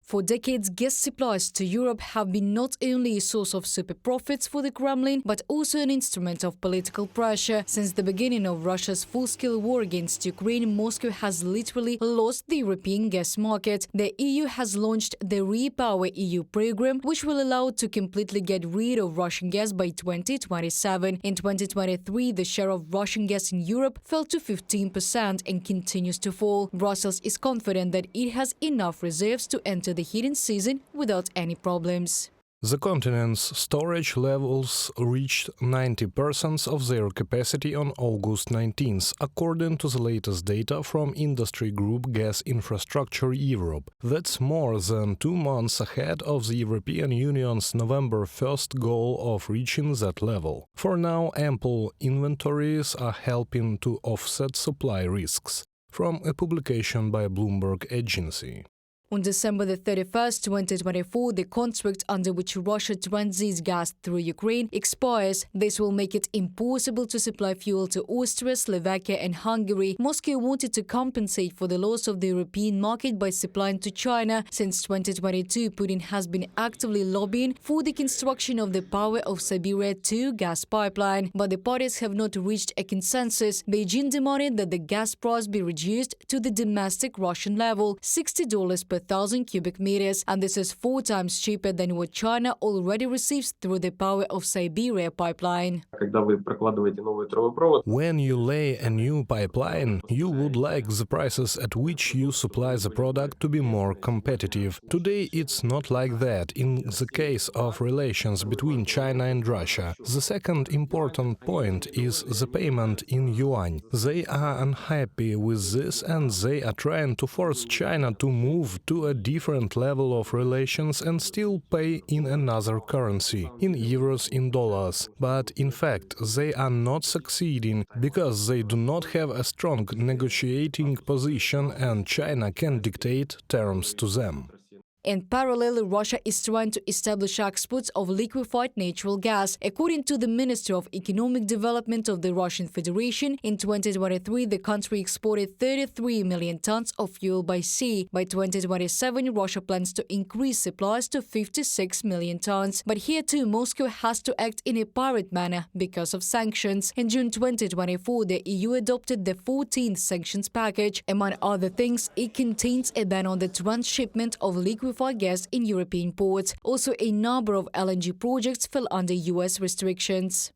For decades, gas supplies to Europe have been not only a source of super profits for the Kremlin, but also an instrument of political pressure. Since the beginning of Russia's full-scale war against Ukraine, Moscow has literally lost the European gas market. The EU has launched the Repower EU program, which will allow it to completely get rid of Russian gas by 2027. In 2023, the share of Russian gas in Europe fell to 15% and continues to fall. Brussels is confident that it has enough reserves to enter the heating season without any problems. The continent's storage levels reached 90% of their capacity on August 19th, according to the latest data from industry group Gas Infrastructure Europe. That's more than 2 months ahead of the European Union's November 1st goal of reaching that level. For now, ample inventories are helping to offset supply risks. From a publication by Bloomberg agency. On December 31st, 2024, the contract under which Russia transits gas through Ukraine expires. This will make it impossible to supply fuel to Austria, Slovakia and Hungary. Moscow wanted to compensate for the loss of the European market by supplying to China. Since 2022, Putin has been actively lobbying for the construction of the Power of Siberia 2 gas pipeline. But the parties have not reached a consensus. Beijing demanded that the gas price be reduced to the domestic Russian level, $60 per 1,000 cubic meters, and this is 4 times cheaper than what China already receives through the Power of Siberia pipeline. When you lay a new pipeline, you would like the prices at which you supply the product to be more competitive. Today it's not like that in the case of relations between China and Russia. The second important point is the payment in yuan. They are unhappy with this and they are trying to force China to move to a different level of relations and still pay in another currency, in euros, in dollars. But in fact, they are not succeeding because they do not have a strong negotiating position and China can dictate terms to them. In parallel, Russia is trying to establish exports of liquefied natural gas. According to the Ministry of Economic Development of the Russian Federation, in 2023 the country exported 33 million tons of fuel by sea. By 2027, Russia plans to increase supplies to 56 million tons. But here too, Moscow has to act in a pirate manner because of sanctions. In June 2024, the EU adopted the 14th sanctions package. Among other things, it contains a ban on the transshipment of liquefied gas in European ports. Also, a number of LNG projects fell under US restrictions.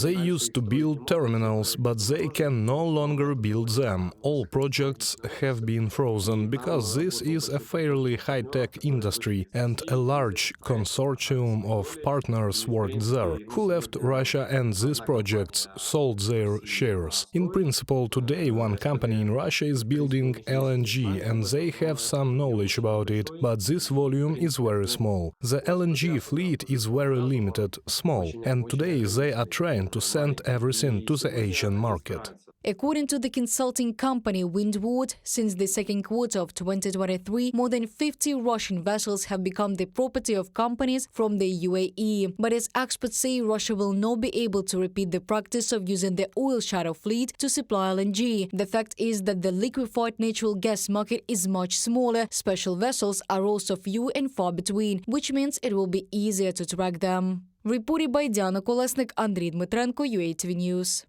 They used to build terminals, but they can no longer build them. All projects have been frozen because this is a fairly high-tech industry and a large consortium of partners worked there, who left Russia and these projects sold their shares. In principle, today one company in Russia is building LNG and they have some knowledge about it, but this volume is very small. The LNG fleet is very limited, small, and today they are trying to send everything to the Asian market. According to the consulting company Windward, since the second quarter of 2023, more than 50 Russian vessels have become the property of companies from the UAE. But as experts say, Russia will not be able to repeat the practice of using the oil shadow fleet to supply LNG. The fact is that the liquefied natural gas market is much smaller. Special vessels are also few and far between, which means it will be easier to track them. Reported by Diana Kolesnik, Andriy Dmitrenko, UATV News.